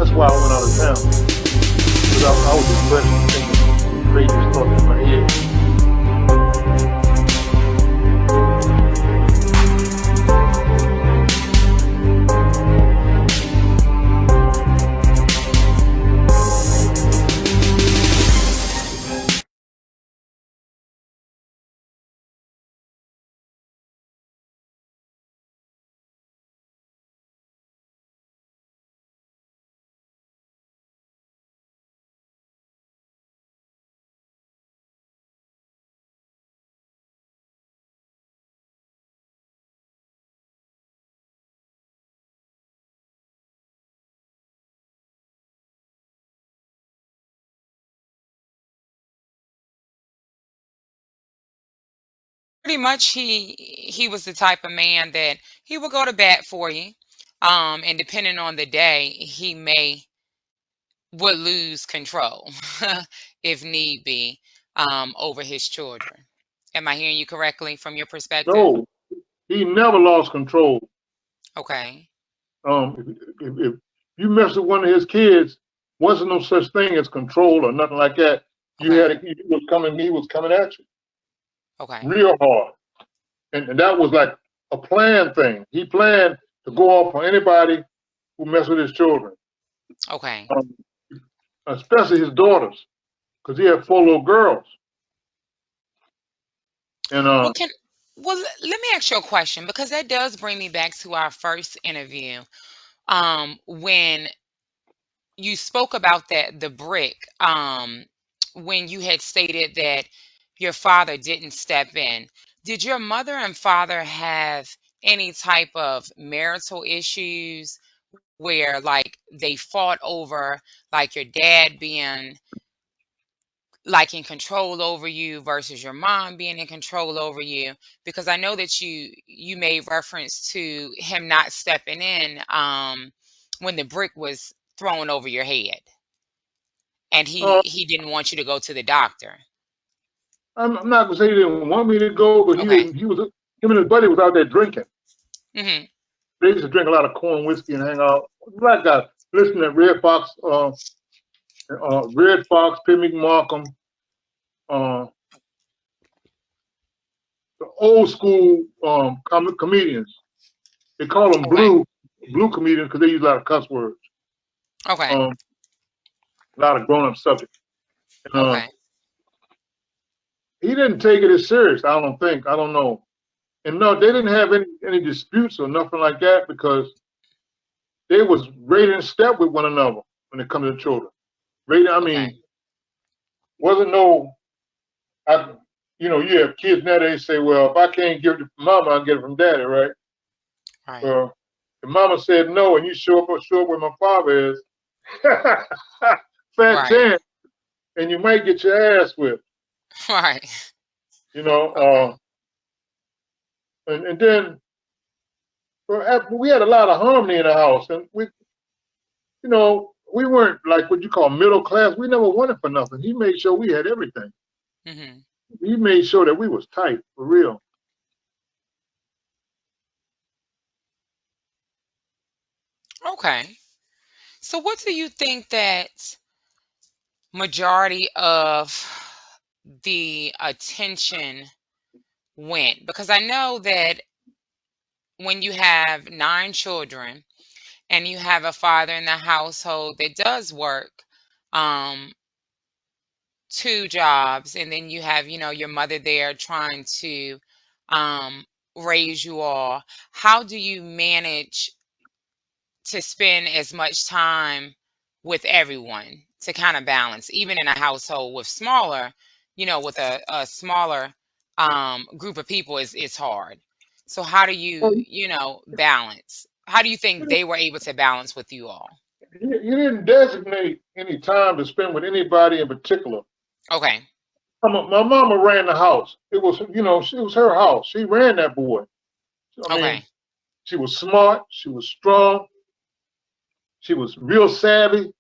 That's why I went out of town. Because I was depressed and thinking crazy stuff in my head. Pretty much he was the type of man that he would go to bat for you. And depending on the day, he may would lose control if need be over his children. Am I hearing you correctly from your perspective? No, he never lost control. Okay. If you mess with one of his kids, wasn't no such thing as control or nothing like that. You Okay. had he was coming at you Okay. real hard, and that was like a planned thing. He planned to go off on anybody who messed with his children, Okay. um, especially his daughters, because he had 4 little girls. And Well, can let me ask you a question because that does bring me back to our first interview. When you spoke about the brick, when you had stated that your father didn't step in, did your mother and father have any type of marital issues where like they fought over like your dad being like in control over you versus your mom being in control over you? Because I know that you made reference to him not stepping in when the brick was thrown over your head, and uh, he didn't want you to go to the doctor. I'm not gonna say he didn't want me to go, but he Okay. didn't. He was him and his buddy was out there drinking. Mhm. They used to drink a lot of corn whiskey and hang out. Black guys, listen to Red Fox, Pimmy Markham, uh, the old school comedians. They call them Okay. blue comedians because they use a lot of cuss words, Okay. a lot of grown up subjects. And, Okay. he didn't take it as serious. I don't think. I don't know. And no, they didn't have any disputes or nothing like that because they was right in step with one another when it comes to children. Right, I Okay. mean, wasn't no. I, you have kids now. They say, well, if I can't give it from mama, I'll get it from daddy, right? Right. Well, if mama said no, and you show up where my father is, fat Right. chance, and you might get your ass whipped. Right. You know, Okay. and then we had a lot of harmony in the house, and we weren't like what you call middle class. We never wanted for nothing. He made sure we had everything. Mhm. He made sure that we was tight for real. Okay. So what do you think that majority of the attention went? Because I know that when you have 9 children and you have a father in the household that does work um 2 jobs, and then you have your mother there trying to um raise you all, how do you manage to spend as much time with everyone to kind of balance, even in a household with smaller, with a smaller group of people, is hard. So how do you, balance? How do you think they were able to balance with you all? You didn't designate any time to spend with anybody in particular. Okay. My mama ran the house. It was, it was her house. She ran that boy. I mean, Okay. she was smart. She was strong. She was real savvy.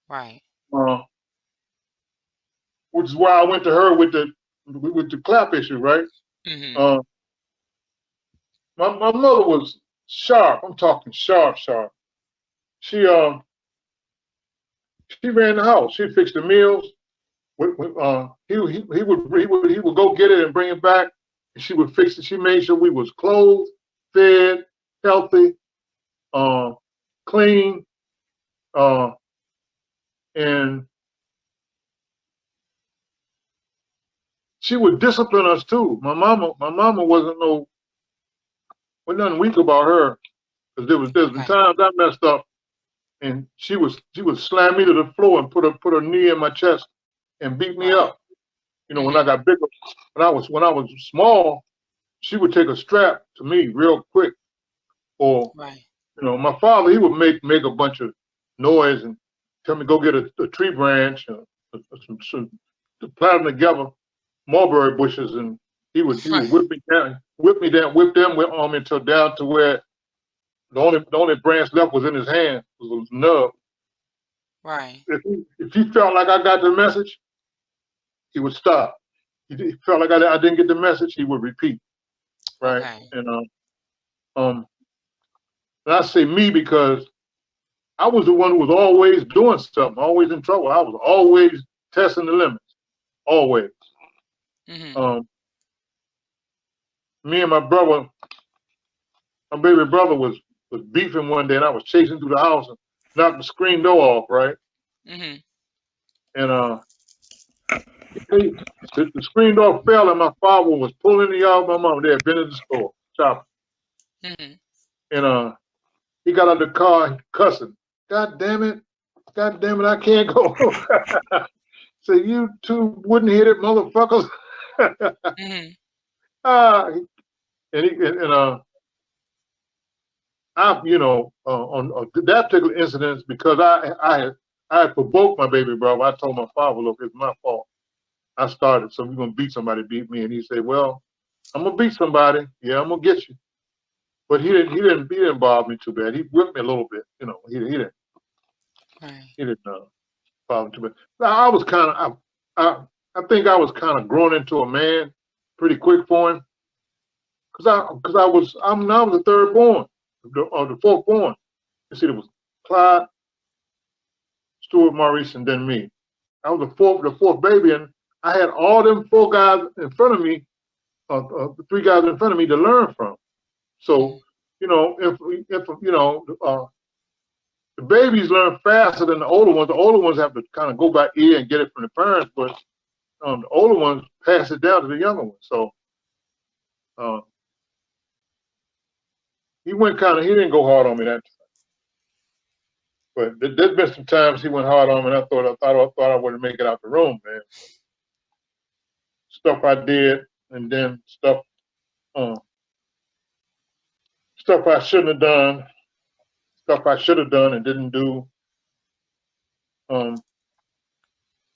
Right. Uh, which is why I went to her with the clap issue, right? Mhm. Uh, my mother was sharp. I'm talking sharp, sharp. She She ran the house. She fixed the meals. He would go get it and bring it back. And she would fix it. She made sure we was clothed, fed, healthy, clean, and she would discipline us too. My mama wasn't nothing weak about her, because there's been Okay. times I messed up, and she would slam me to the floor and put her knee in my chest and beat me Right. up. You know, when I got bigger, when I was small, she would take a strap to me real quick. Or, Right. you know, my father, he would make a bunch of noise and tell me go get a tree branch, to plant them together, mulberry bushes, and he would Right. whip them on me until down to where the only branch left was in his hand, was a nub. Right. If he felt like I got the message, he would stop. He felt like I didn't get the message, he would repeat. Right. Okay. And and I say me because I was the one who was always doing something, always in trouble. I was always testing the limits, always. Mm-hmm. Me and my brother, my baby brother, was beefing one day, and I was chasing through the house and knocked the screen door off, right? Mm-hmm. And the screen door fell, and my father was pulling the yard. My mom, they had been in the store shopping, Mm-hmm. and he got out of the car cussing. God damn it! God damn it! I can't go. So you two wouldn't hit it, motherfuckers. Mm-hmm. uh, and I, on that particular incident, because I had provoked my baby brother. I told my father, look, it's my fault. I started, so we're gonna beat somebody, beat me, and he said, well, I'm gonna beat somebody. Yeah, I'm gonna get you. But he didn't bother me too bad. He whipped me a little bit, you know. Right. He didn't bother me too bad. Now, I was kind of I think I was kind of grown into a man pretty quick for him, because I was the third born, or the fourth born. You see, there was Clyde, Stuart, Maurice, and then me. I was the fourth baby, and I had all them four guys in front of me, the three guys in front of me to learn from. So, you know, if the babies learn faster than the older ones. The older ones have to kind of go by ear and get it from the parents, but the older ones pass it down to the younger ones. So uh, he didn't go hard on me that time. But there's been some times he went hard on me, and I thought I wouldn't make it out the room, man. Stuff I did, and then uh, stuff I shouldn't have done, stuff I should have done and didn't do.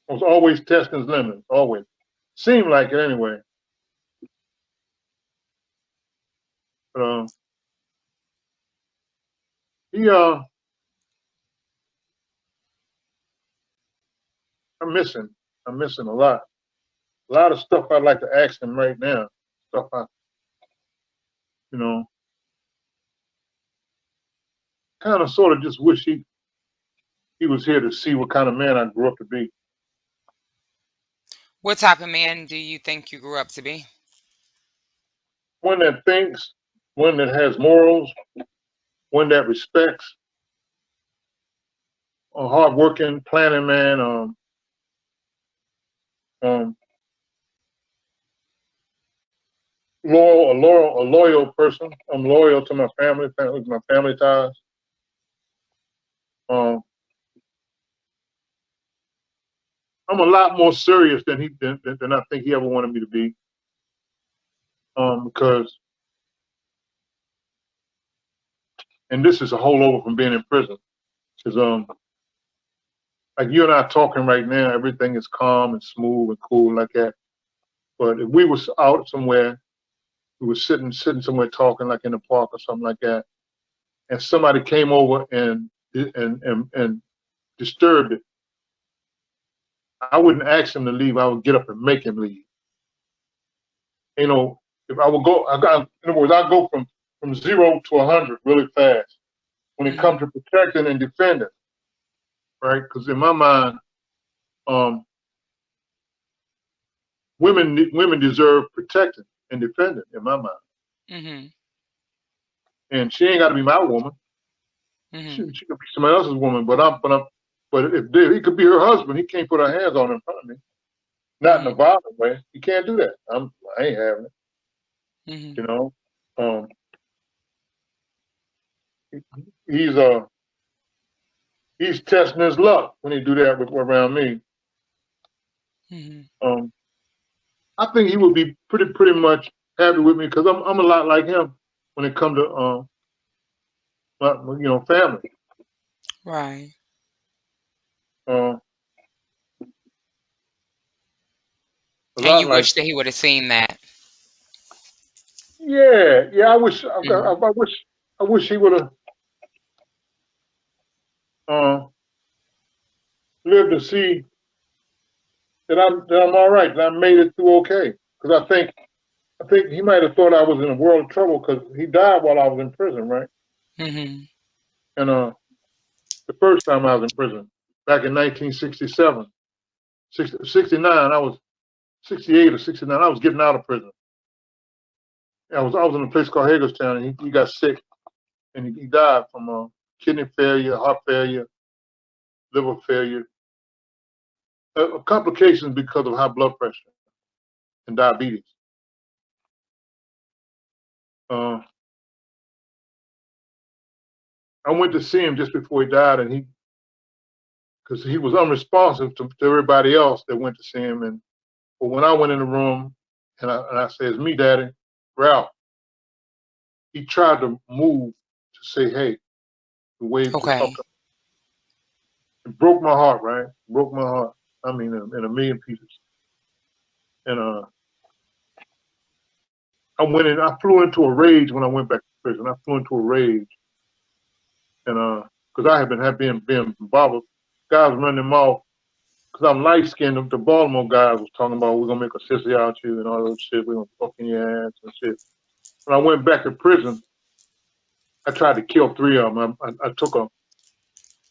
I was always testing his limits, always. Seemed like it anyway. But he I'm missing. I'm missing a lot. A lot of stuff I'd like to ask him right now. Stuff I, you know, kind of sort of just wish he was here to see what kind of man I grew up to be. What type of man do you think you grew up to be? One that thinks, one that has morals, one that respects, a hardworking, planning man, um, a loyal person. I'm loyal to my family ties. Um, I'm a lot more serious than I think he ever wanted me to be. Because, and this is a holdover from being in prison. Because like you and I talking right now, everything is calm and smooth and cool like that. But if we was out somewhere, we were sitting somewhere talking, like in the park or something like that, and somebody came over and disturbed it, I wouldn't ask him to leave. I would get up and make him leave. You know, if I would go, in other words, I go from 0 to 100 really fast when it Mm-hmm. comes to protecting and defending. right? Because in my mind, women deserve protecting and defending in my mind. Mm-hmm. And she ain't got to be my woman. Mm-hmm. She could be somebody else's woman. But if he could be her husband, he can't put her hands on her in front of me. Not in a Mm-hmm. violent way. He can't do that. I ain't having it. Mm-hmm. You know. Um, he's he's testing his luck when he do that around me. Mm-hmm. Um, I think he would be pretty much happy with me because I'm a lot like him when it comes to family. Right. Uh, a And lot you like wish that he would have seen that. yeah. Mm-hmm. I wish he would have uh, lived to see that I'm all right. That I made it through okay. Because I think he might have thought I was in a world of trouble because he died while I was in prison, right? Mm-hmm. And the first time I was in prison back in 1967, 69, I was 68 or 69. I was getting out of prison. I was in a place called Hagerstown, and he got sick, and he died from kidney failure, heart failure, liver failure, complications because of high blood pressure and diabetes. Uh, I went to see him just before he died, and because he was unresponsive to everybody else that went to see him. But when I went in the room and I said, "It's me, Daddy," Ralph, he tried to move to say, "Hey," to wave to talk Okay. to him. It broke my heart, right? Broke my heart. I mean, in a million pieces. And I flew into a rage when I went back to prison. I flew into a rage, and because I had being bothered, guys running them off. Because I'm light skinned, the Baltimore guys was talking about we're gonna make a sissy out you and all that shit. We're gonna fuck in your ass and shit. When I went back to prison, I tried to kill three of them. I took a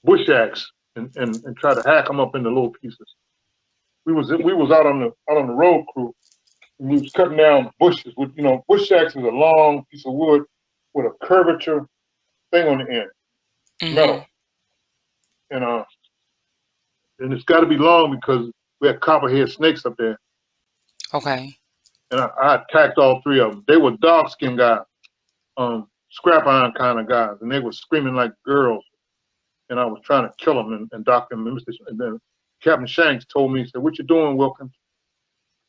bush axe and tried to hack them up into little pieces. We was out on the road crew. And we was cutting down bushes with bush axe is a long piece of wood with a curvature thing on the end, Mm-hmm. metal, and and it's got to be long because we had copperhead snakes up there. Okay. And I attacked all three of them. They were dark skinned guys, scrap iron kind of guys, and they were screaming like girls. And I was trying to kill them and Doctor and then Captain Shanks told me, he said, "What you doing, Wilkins?"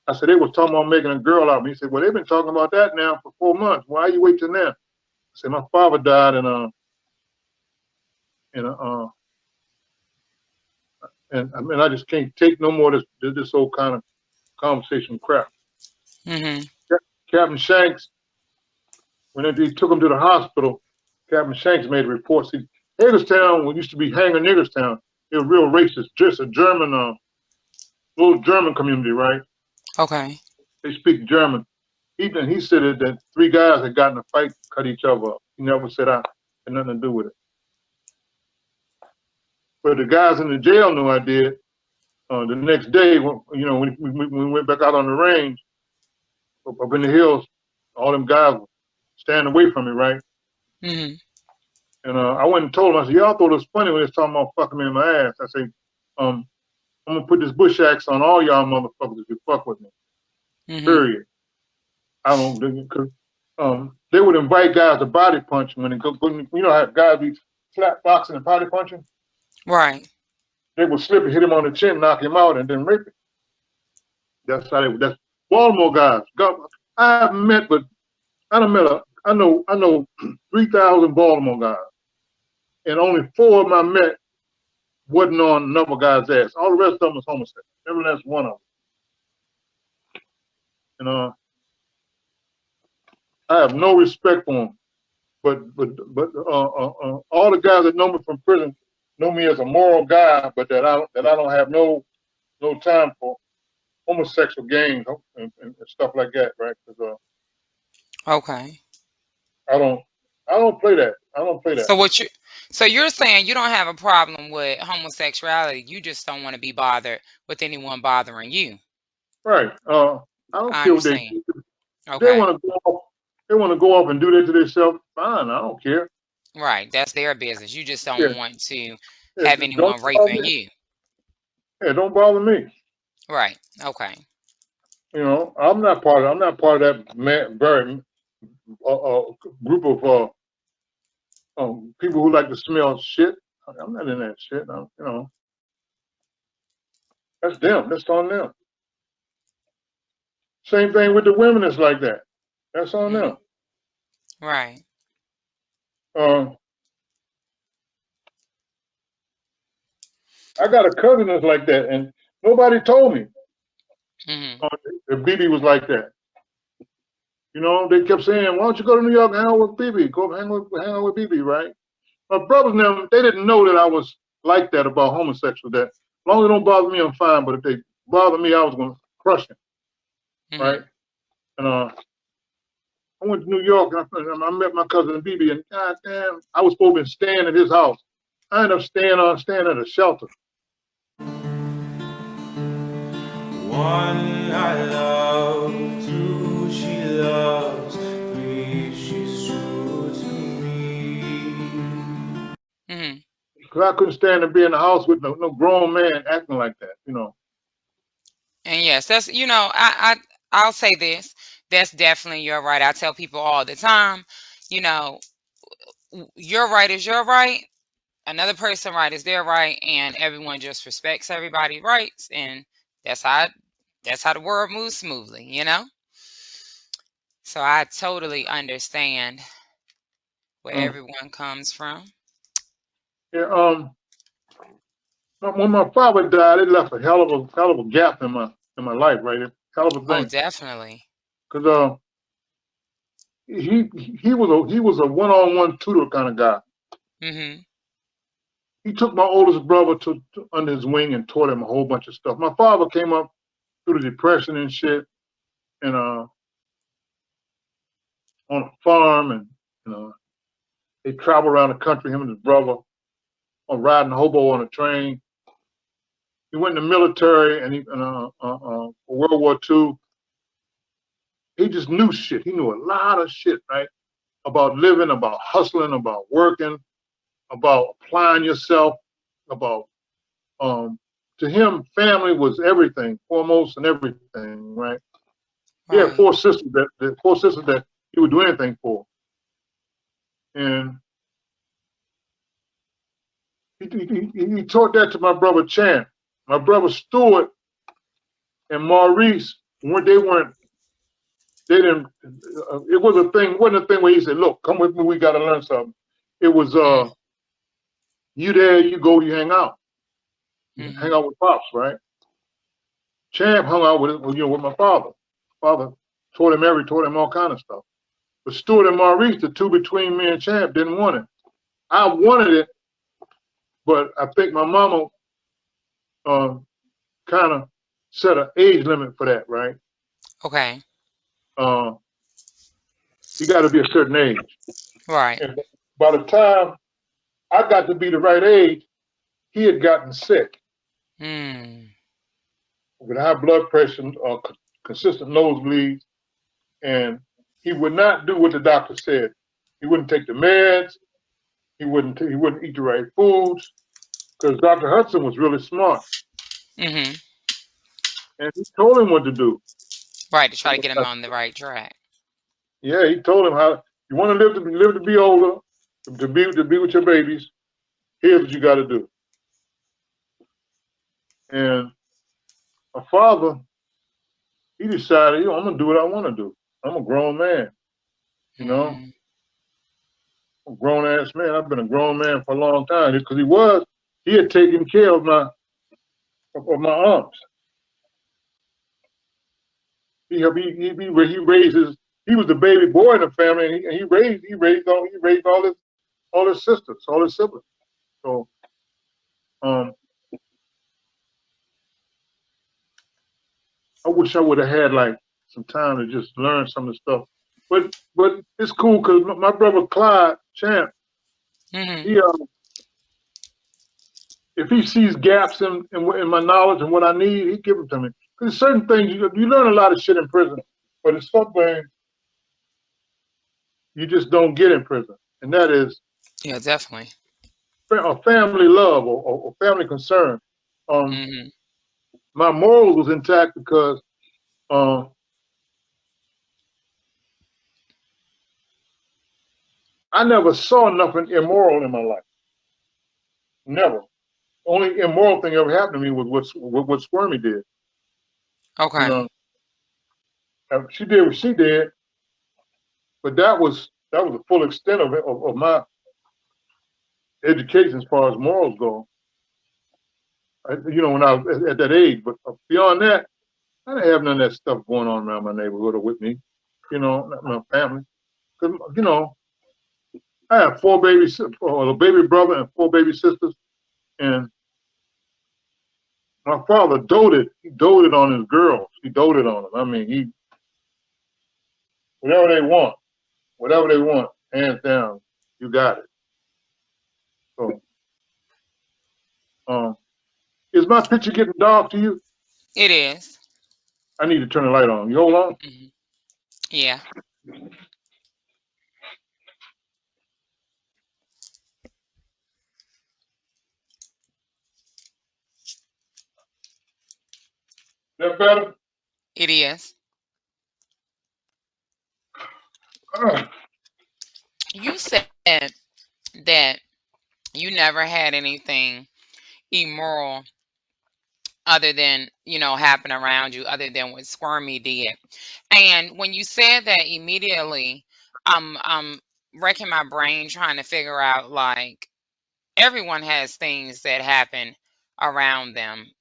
I said, "They was talking about making a girl out of me." He said, "Well, they've been talking about that now for 4 months. Why are you waiting till now?" I said, "My father died in a and I mean I just can't take no more of this old kind of conversation crap." Mm-hmm. Captain Shanks, when they took him to the hospital, Captain Shanks made a report. See, Hagerstown used to be Hanger Niggerstown. It was real racist, just a German, little German community, right? Okay. They speak German. He said that three guys had gotten in a fight, cut each other up. He never said I had nothing to do with it. But the guys in the jail knew I did. The next day, when we went back out on the range up in the hills, all them guys were standing away from me, right? Mm-hmm. And I went and told them, I said, "Y'all thought it was funny when they was talking about fucking me in my ass." I said, I'm gonna put this bush axe on all y'all motherfuckers if you fuck with me. Mm-hmm. Period. I don't because they would invite guys to body punch when they go. How guys be flat boxing and body punching. Right. They would slip and hit him on the chin, knock him out, and then rape him. That's how they would. That's Baltimore guys. I haven't met, but I done met I know 3,000 Baltimore guys, and only 4 of them I met wasn't on another guy's ass. All the rest of them was homosexual. Every last one of them. And I have no respect for them. But all the guys that know me from prison know me as a moral guy, but that I don't have no time for homosexual games and stuff like that, right? Because Okay. I don't I don't play that. I don't play that. So what you So you're saying you don't have a problem with homosexuality. You just don't want to be bothered with anyone bothering you. Right. I don't I care what they understand. do. If they Okay. want to go off, they want to go off and do that to themselves. Fine. I don't care. Right. That's their business. You just Yeah. don't want to Yeah. have Don't anyone bother raping me. you. Yeah. Don't bother me. Right. Okay. You know, I'm not part of. I'm not part of that very group of people who like to smell shit. I'm not in that shit. You know, that's them. That's on them. Same thing with the women. It's like that. That's on Hmm. them. Right. Uh, I got a cousin that's like that, and nobody told me Hmm. uh, that BB was like that. You know, they kept saying, "Why don't you go to New York and hang out with BB? Go hang out with BB, right?" My brothers and them, they didn't know that I was like that about homosexuals. That as long as it don't bother me, I'm fine. But if they bother me, I was going to crush them, right? Hmm. And I went to New York and I met my cousin BB, and goddamn, I was supposed to be staying at his house. I ended up staying at a shelter. One I love, two she loves, three she's true to me. Hmm. Because I couldn't stand to be in the house with no grown man acting like that, you know. And yes, that's I'll say this. That's definitely your right. I tell people all the time, you know, your right is your right. Another person right is their right, and everyone just respects everybody's rights, and that's how that's how the world moves smoothly, you know. So I totally understand where Uh, everyone comes from. yeah, when my father died, it left a hell of a gap in my life, right? A hell of a Oh, thing. definitely. Because he was a one-on-one tutor kind of guy. Mhm. He took my oldest brother to under his wing and taught him a whole bunch of stuff. My father came up through the depression and shit, and on a farm, and you know they traveled around the country. Him and his brother, on riding hobo on a train. He went in the military, and for World War II, he just knew shit. He knew a lot of shit, right? About living, about hustling, about working, about applying yourself, about to him, family was everything, foremost and everything, right? He had Right. four sisters that he would do anything for, and he taught that to my brother Chan. My brother Stuart and Maurice, when they didn't. It was a thing. Wasn't a thing where he said, "Look, come with me. We got to learn something." It was Mhm. you there, you go, you hang Mhm. out with pops, right? Champ hung out with my father. Father taught him all kind of stuff. But Stuart and Maurice, the two between me and Champ, didn't want it. I wanted it, but I think my mama uh, kind of set an age limit for that, right? Okay. Uh, you got to be a certain age. Right. And by the time I got to be the right age, he had gotten sick Mm. with high blood pressure, consistent nosebleeds, and he would not do what the doctor said. He wouldn't take the meds. He wouldn't eat the right foods because Dr. Hudson was really smart, Mhm. and he told him what to do. Right, to try to get them on the right track. Yeah, he told him how you want to live to be older, to be with your babies. Here's what you got to do. And my father, he decided, I'm gonna do what I want to do. I'm a grown man, you know, Mhm. I'm a grown ass man. I've been a grown man for a long time because he had taken care of my aunts. He raised he was the baby boy in the family, and he raised all his sisters, all his siblings. So um, I wish I would have had like some time to just learn some of the stuff. But it's cool because my brother Clyde Champ, Mhm. he if he sees gaps in my knowledge and what I need, he give them to me. Because certain things you learn a lot of shit in prison, but it's something you just don't get in prison, and that is Yeah, definitely. a family love or family concern. Um, Hmm. my morals was intact because um, I never saw nothing immoral in my life. Never. Only immoral thing ever happened to me was what Squirmy did. You Okay. know, she did what she did, but that was the full extent of it of my education as far as morals go. When I was at that age, but beyond that, I didn't have none of that stuff going on around my neighborhood or with me. Not my family. Cause I have a baby brother and four baby sisters, and my father doted. He doted on his girls. He doted on them. I mean, whatever they want, whatever they want, hands down, you got it. So, um, is my picture getting dark to you? It is. I need to turn the light on. You hold on. Hmm. Yeah. Is that better? It is. You said that you never had anything immoral other than happen around you, other than what Squirmy did. And when you said that, immediately I'm wrecking my brain trying to figure out, like, everyone has things that happen around them,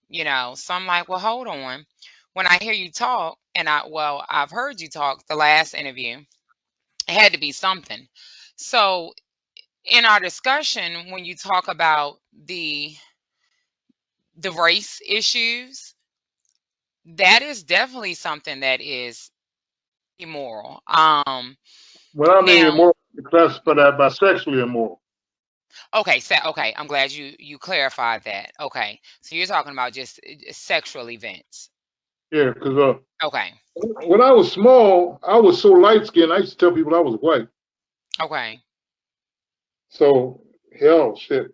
so I'm like, well, hold on. When I hear you talk, and I've heard you talk the last interview, it had to be something. So in our discussion, when you talk about the race issues, that is definitely something that is immoral. When I mean Now, immoral, you classify that by sexually immoral. okay, so okay, I'm glad you clarified that. Okay, so you're talking about just sexual events. Yeah, because Okay, when I was small, I was so light skinned. I used to tell people I was white. okay, So hell, shit.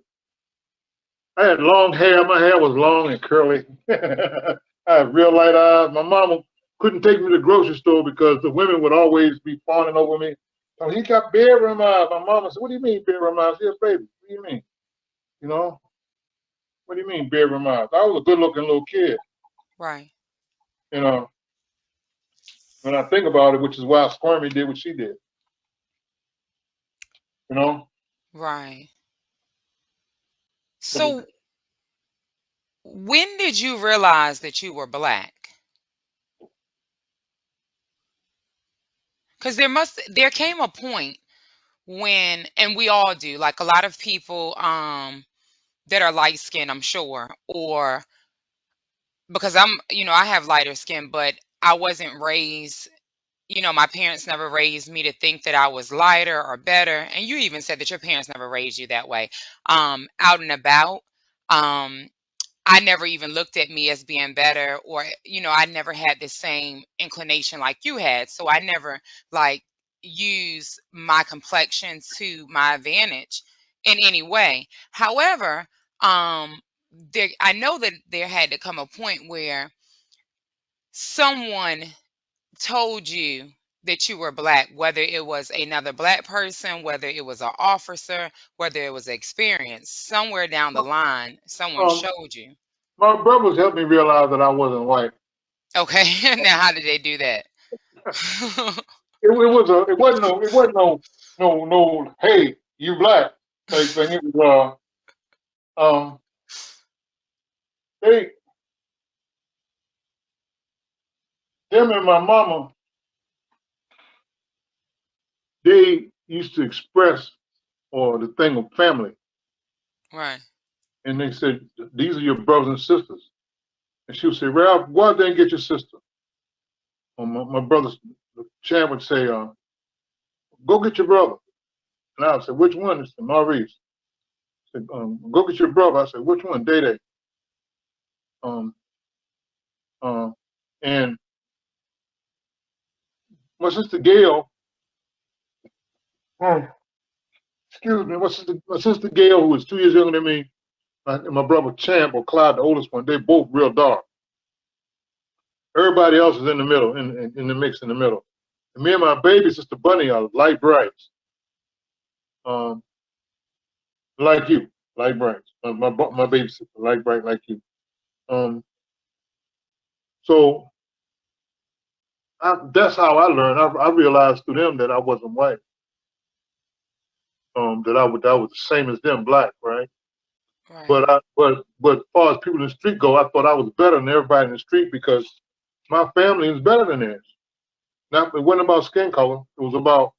I had long hair. My hair was long and curly. I had real light eyes. My mama couldn't take me to the grocery store because the women would always be fawning over me. Oh, he got bedroom eyes. My mama said, "What do you mean bedroom eyes?" Yes, baby. What do you mean? You know? What do you mean bedroom eyes? I was a good looking little kid. right, You know, when I think about it, which is why Squirmy did what she did. You know? right. So So when did you realize that you were black? Because there came a point when, and we all do, like a lot of people that are light skinned, I'm sure, or because I have lighter skin, but I wasn't raised, my parents never raised me to think that I was lighter or better. And you even said that your parents never raised you that way. Out and about, um, I never even looked at me as being better, or, I never had the same inclination like you had. So I never, like, used my complexion to my advantage in any way. However, um, I know that there had to come a point where someone told you that you were black, whether it was another black person, whether it was an officer, whether it was experience, somewhere down the line, someone um, showed you. my brothers helped me realize that I wasn't white. Okay. Now, how did they do that? It wasn't no hey, you black type thing. It was they them and my mama, they used to express or the thing of family. Right. And they said, "These are your brothers and sisters." And she would say, "Ralph, go out there and get your sister." Or my brother Chad would say, "Go get your brother." And I would say, "Which one?" He said, "Maurice." said, go get your brother. I said, which one? Day. And my sister Gail, excuse me, my sister Gail, who was 2 years younger than me, and my brother Champ or Clyde, the oldest one, they both real dark. Everybody else is in the middle, in the mix in the middle. And me and my baby sister Bunny are light brights, like you, light brights. My baby sister, light bright like you. So that's how I learned. I realized through them that I wasn't white. That I was the same as them, black, right? Right. But as far as people in the street go, I thought I was better than everybody in the street because my family is better than theirs. Now, it wasn't about skin color. It was about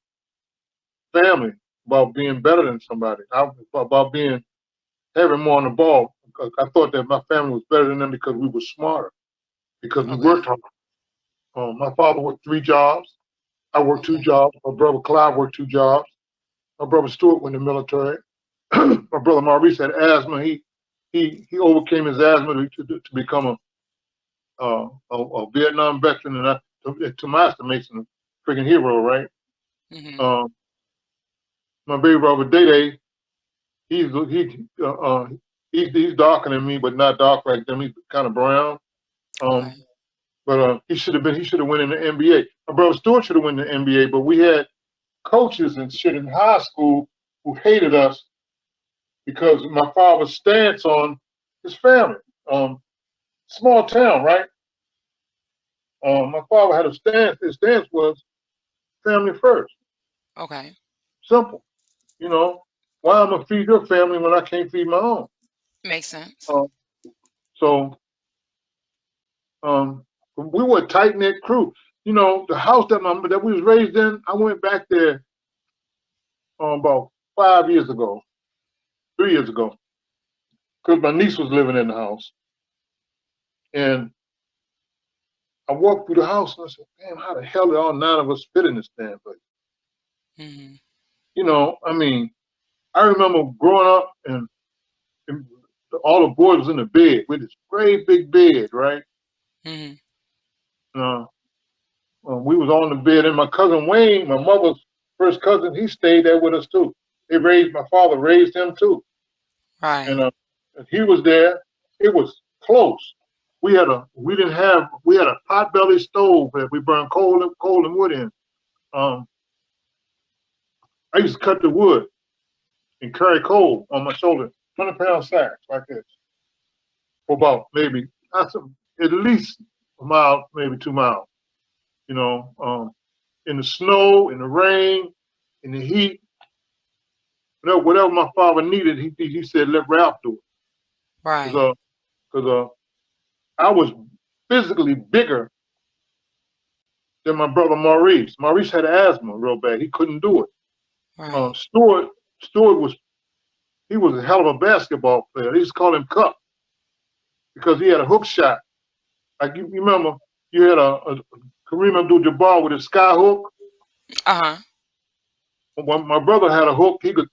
family, about being better than somebody, about having more on the ball. I thought that my family was better than them because we were smarter, because we Okay. worked hard. My father worked 3 jobs. I worked 2 Okay. jobs. My brother Clive worked 2 jobs. My brother Stuart went in the military. My brother Maurice had asthma. He overcame his asthma to become a Vietnam veteran, and to my estimation, a freaking hero, right? Mm-hmm. My baby brother Day, he's darker than me, but not dark like them. He's kind of brown. Okay. But he should have went in the NBA. My brother Stuart should have went in the NBA, but we had coaches and shit in high school who hated us because my father's stance on his family. Small town, right? My father had a stance. His stance was family first. Okay. Simple. You know, why I'm gonna feed your family when I can't feed my own? Makes sense. Uh, so we were a tight knit crew. You know, the house that we was raised in, I went back there about 5 years ago, 3 years ago, because my niece was living in the house, and I walked through the house and I said, "Damn, how the hell did all 9 of us fit in this damn place?" Mm-hmm. You know, I mean, I remember growing up and all the boys was in the bed with this great big bed, right? Mm-hmm. Uh, we was on the bed, and my cousin Wayne, my mother's first cousin, he stayed there with us too. My father raised him too, Right. and he was there. It was close. We had a potbelly stove that we burned coal and wood in. Um, I used to cut the wood and carry coal on my shoulder, 20-pound sacks like this, for about maybe at least a mile, maybe 2 miles. You know, in the snow, in the rain, in the heat, whatever my father needed, he said let Ralph do it, Right. because I was physically bigger than my brother Maurice. Maurice had asthma real bad; he couldn't do it. Right. Stuart was a hell of a basketball player. They used to call him Cup because he had a hook shot. Like you remember, you had a Kareem Abdul-Jabbar with a sky hook. Uh-huh. When my brother had a hook, he could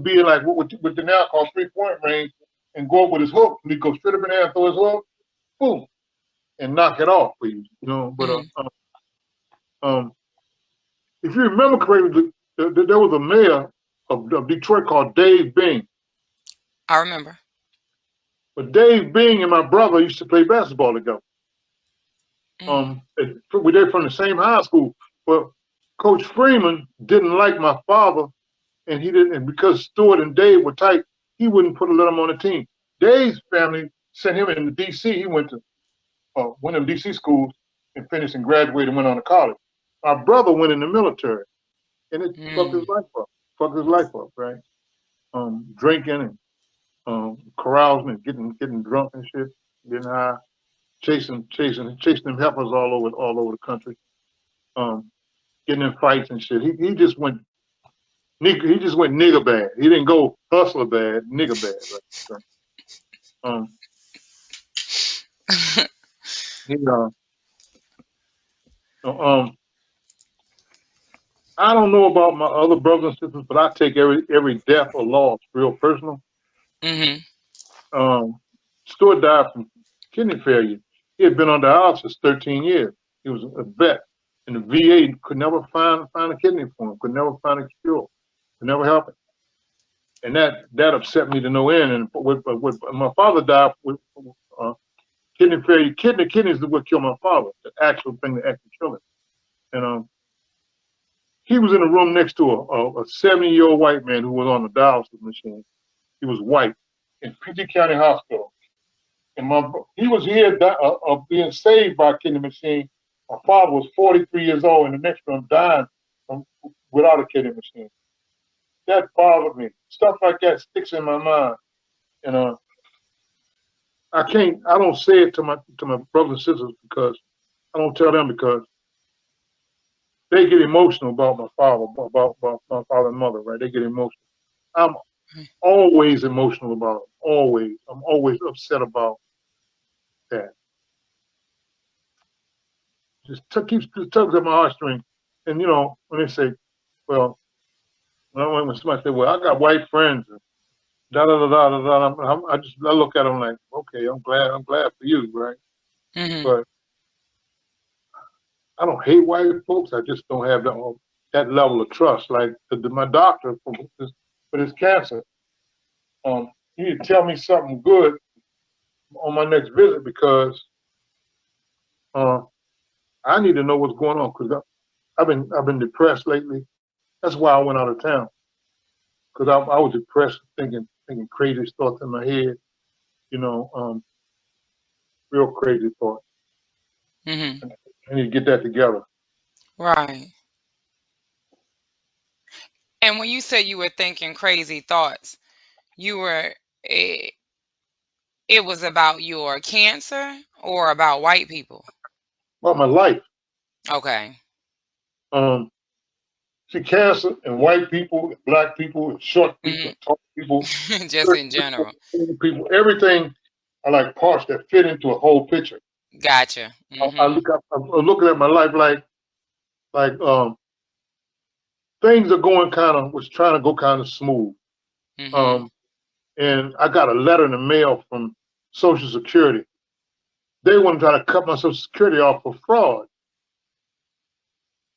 be in like what they now call 3-point range and go up with his hook. And he'd go straight up in there and throw his hook, boom, and knock it off for you. You know, but Mm-hmm. um, if you remember correctly, there was a mayor of Detroit called Dave Bing. I remember. But Dave Bing and my brother used to play basketball together. Mm-hmm. We were from the same high school, but Coach Freeman didn't like my father, and he didn't. And because Stuart and Dave were tight, he wouldn't let him on the team. Dave's family sent him into D.C. He went to one of them D.C. schools and finished and graduated and went on to college. My brother went in the military, and it fucked his Mm. life up. Right? Drinking and carousing and getting drunk and shit, getting high, chasing them heifers all over the country, getting in fights and shit. He just went nigger bad. He didn't go hustler bad, nigger bad. Right? So, um, he, um, I don't know about my other brothers and sisters, but I take every death or loss real personal. Stuart died from kidney failure. He had been on dialysis 13 years. He was a vet, and the VA could never find a kidney for him. Could never find a cure. Could never help him. And that upset me to no end. And with my father died with kidney failure. Kidneys is what killed my father. The actual thing that actually killed him. And he was in a room next to a 70-year-old white man who was on the dialysis machine. He was white in PG County Hospital. And he was here being saved by a kidney machine. My father was 43 years old, and the next one died without a kidney machine. That bothered me. Stuff like that sticks in my mind. And I don't say it to my brothers and sisters because I don't tell them because they get emotional about my father, about my father and mother, right? They get emotional. I'm always emotional about them. Always. I'm always upset about that. Just tugs at my heartstrings. And when they say, well, when somebody say, well, I got white friends, and da da da da da da, I look at them like, okay, I'm glad for you, right? But I don't hate white folks. I just don't have that level of trust. Like my doctor for his cancer, he need to tell me something good on my next visit because I need to know what's going on because I've been depressed lately. That's why I went out of town because I was depressed, thinking crazy thoughts in my head, real crazy thoughts. I need to get that together. Right. And when you said you were thinking crazy thoughts, you were it was about your cancer or about white people? About my life. Okay. See, cancer and white people, and black people, and short people, and tall people, Just in general. people, everything are like parts that fit into a whole picture. Gotcha. I'm looking at my life like things are going was trying to go kind of smooth. And I got a letter in the mail from Social Security. They want to try to cut my Social Security off for fraud.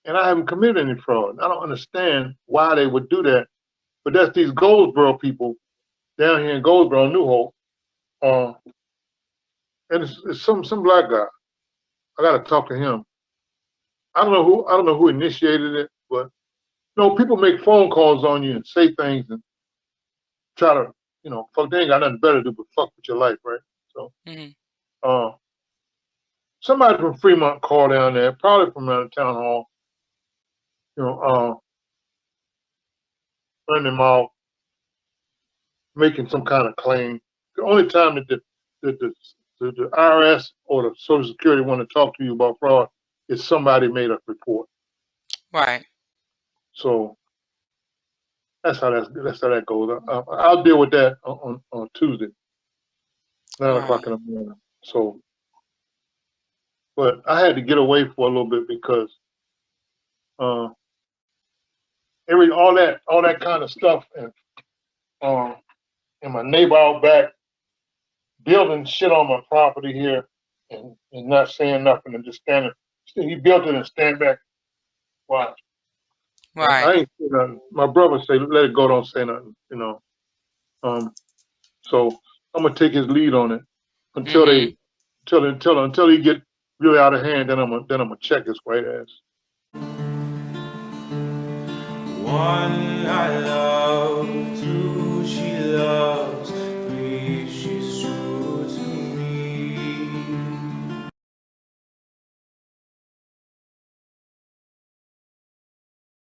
And I haven't committed any fraud. I don't understand why they would do that. But that's these Goldsboro people down here in Goldsboro, New Hope. And it's some black guy. I got to talk to him. I don't know who initiated it, but people make phone calls on you and say things and try to, fuck. They ain't got nothing better to do but fuck with your life, right? So, somebody from Fremont called down there, probably from around the town hall, running them out, making some kind of claim. The only time that the IRS or the Social Security want to talk to you about fraud is somebody made a report. Right. So that's how that goes. I'll deal with that on Tuesday, 9:00 in the morning. So, but I had to get away for a little bit because all that kind of stuff and my neighbor out back building shit on my property here and not saying nothing and just standing. He built it and stand back. Watch. Right. I ain't say nothing. My brother say, let it go, don't say nothing, So I'm gonna take his lead on it until he get really out of hand. Then I'm gonna check his white ass. One I love, two she loves.